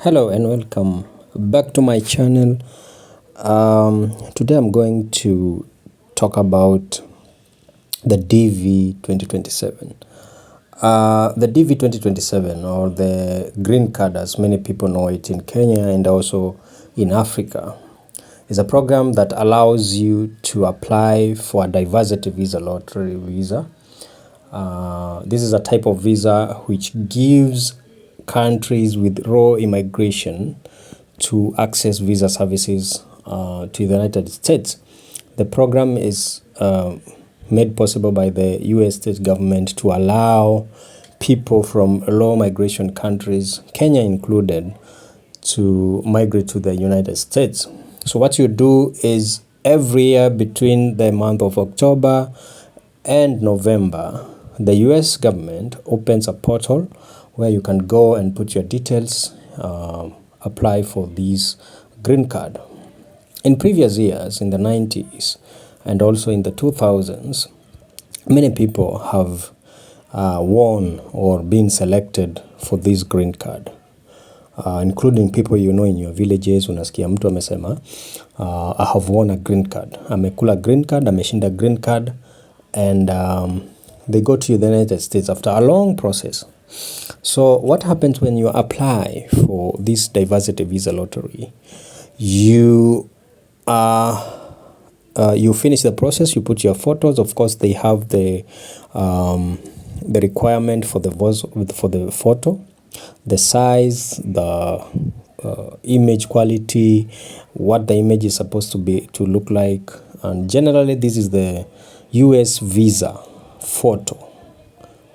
Hello and welcome back to my channel. Today I'm going to talk about the DV 2027. The DV 2027, or the Green Card as many people know it in Kenya and also in Africa, is a program that allows you to apply for a diversity visa, lottery visa. This is a type of visa which gives countries with raw immigration to access visa services to the United States. The program is made possible by the US state government to allow people from low migration countries, Kenya included, to migrate to the United States. So what you do is every year between the month of October and November, the US government opens a portal where you can go and put your details, apply for this green card. In previous years, in the 90s and also in the 2000s, many people have won or been selected for this green card, including people you know in your villages. Unasikia mtu amesema I have won a green card, amekula green card, ameshinda green card, and they go to the United States after a long process. So what happens when you apply for this diversity visa lottery? You finish the process, you put your photos. Of course, they have the requirement for the photo, the size, the image quality, what the image is supposed to look like, and generally this is the US visa photo,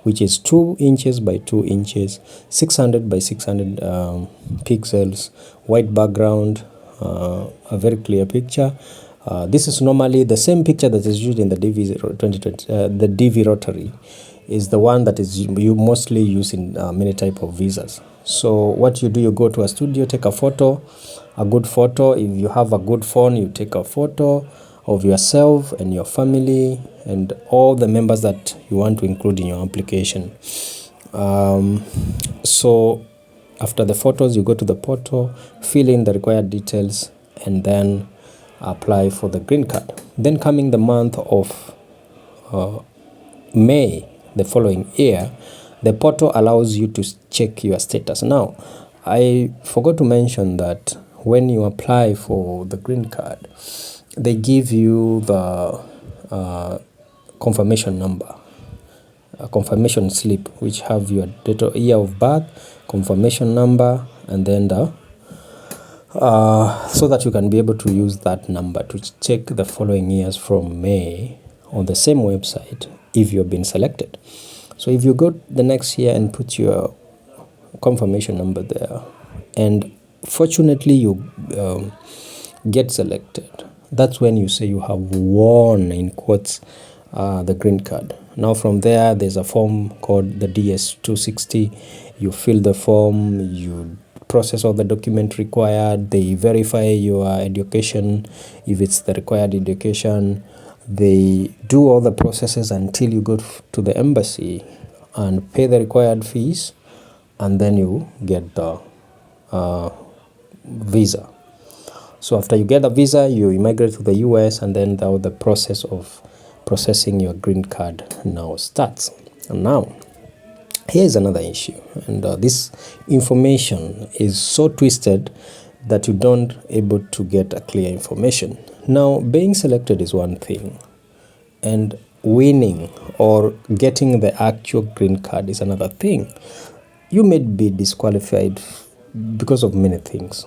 which is 2 inches by 2 inches, 600 by 600 pixels, white background, a very clear picture. This is normally the same picture that is used in the DV 2020. The DV rotary is the one that is you mostly use in many type of visas. So what you do, you go to a studio, take a photo, a good photo. If you have a good phone, you take a photo of yourself and your family and all the members that you want to include in your application. So after the photos, you go to the portal, fill in the required details, and then apply for the green card. Then coming the month of May the following year, the portal allows you to check your status. Now, I forgot to mention that when you apply for the green card, they give you the confirmation number, a confirmation slip, which have your date of year of birth, confirmation number, and then the so that you can be able to use that number to check the following years from May on the same website if you've been selected. So if you go the next year and put your confirmation number there, and fortunately you get selected, that's when you say you have won, in quotes, the green card. Now from there, there's a form called the DS-260. You fill the form, you process all the document required, they verify your education, if it's the required education. They do all the processes until you go to the embassy and pay the required fees, and then you get the visa. So after you get a visa, you immigrate to the US, and then the process of processing your green card now starts. And now, here's another issue, and this information is so twisted that you don't able to get a clear information. Now, being selected is one thing, and winning or getting the actual green card is another thing. You may be disqualified because of many things,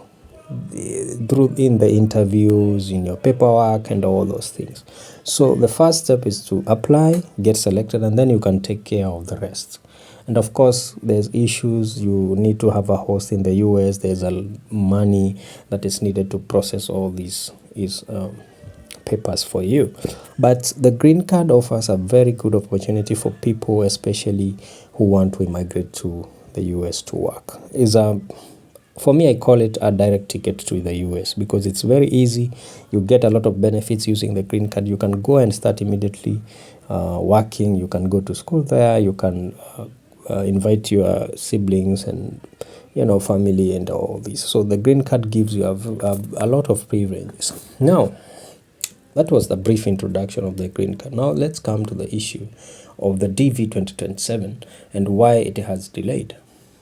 in the interviews, in your paperwork, and all those things. So the first step is to apply, get selected, and then you can take care of the rest. And of course, there's issues. You need to have a host in the US. There's a money that is needed to process all these papers for you. But the green card offers a very good opportunity for people, especially who want to immigrate to the US to work. For me, I call it a direct ticket to the US because it's very easy. You get a lot of benefits using the green card. You can go and start immediately working. You can go to school there. You can invite your siblings and family and all this. So the green card gives you a lot of privileges. Now, that was the brief introduction of the green card. Now let's come to the issue of the DV 2027 and why it has delayed.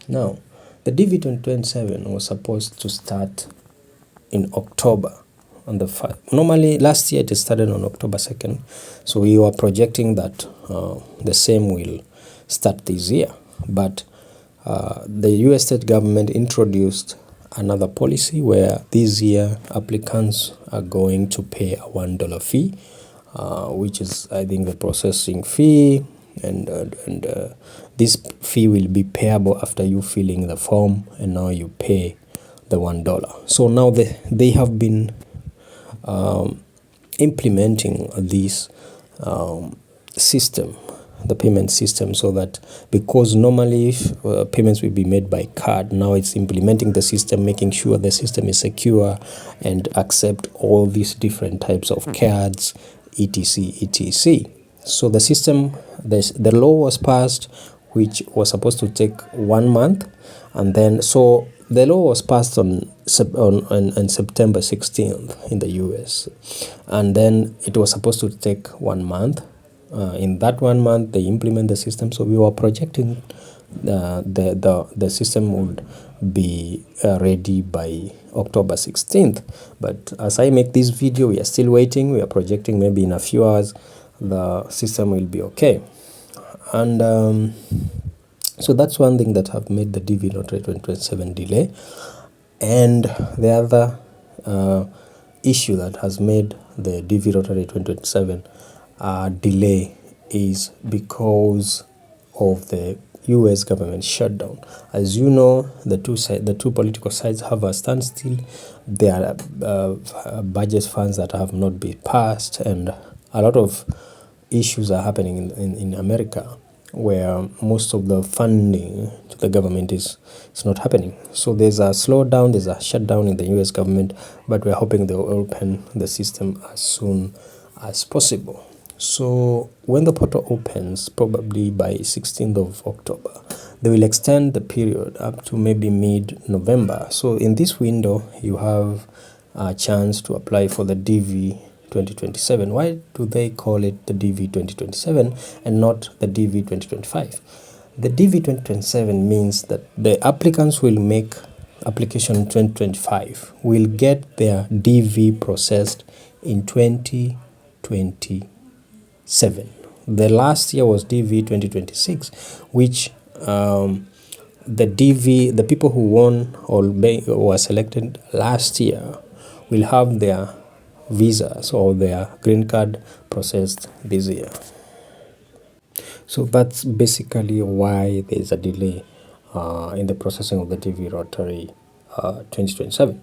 Now, the DV 2027 was supposed to start in October on the 5th. Normally, last year it started on October 2nd. So we were projecting that the same will start this year. But the US state government introduced another policy where this year applicants are going to pay a $1 fee, which is, I think, the processing fee, and this fee will be payable after you filling the form, and now you pay the $1. So now they have been implementing this system, the payment system, so that because normally payments will be made by card, now it's implementing the system, making sure the system is secure and accept all these different types of cards, etc. So the system, the law was passed, which was supposed to take 1 month, and then so the law was passed on September 16th in the US, and then it was supposed to take 1 month. In that 1 month, they implement the system. So we were projecting the system would be ready by October 16th. But as I make this video, we are still waiting. We are projecting maybe in a few hours the system will be okay. And so that's one thing that have made the DV Lottery 2027 delay. And the other issue that has made the DV Lottery 2027 delay is because of the US government shutdown. As you know, the two political sides have a standstill. There are budget funds that have not been passed, and a lot of issues are happening in America, where most of the funding to the government is not happening. So there's a slowdown, there's a shutdown in the US government, but we're hoping they'll open the system as soon as possible. So when the portal opens, probably by 16th of October, they will extend the period up to maybe mid-November. So in this window, you have a chance to apply for the DV 2027. Why do they call it the DV 2027 and not the DV 2025? The DV 2027 means that the applicants will make application in 2025 will get their DV processed in 2027. The last year was DV 2026, which the people who won or were selected last year will have their visas or their green card processed this year. So that's basically why there's a delay in the processing of the DV Lottery 2027.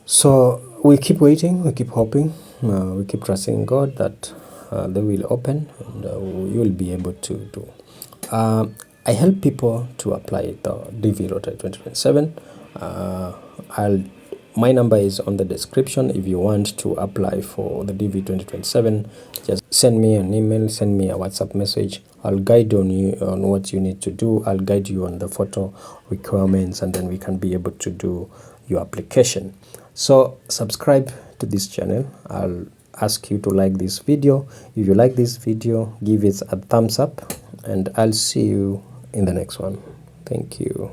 So we keep waiting, we keep hoping, we keep trusting God that they will open, and you will be able to do. I help people to apply the DV Lottery 2027. My number is on the description. If you want to apply for the DV 2027, just send me an email, send me a WhatsApp message. I'll guide you on what you need to do. I'll guide you on the photo requirements, and then we can be able to do your application. So subscribe to this channel. I'll ask you to like this video. If you like this video, give it a thumbs up, and I'll see you in the next one. Thank you.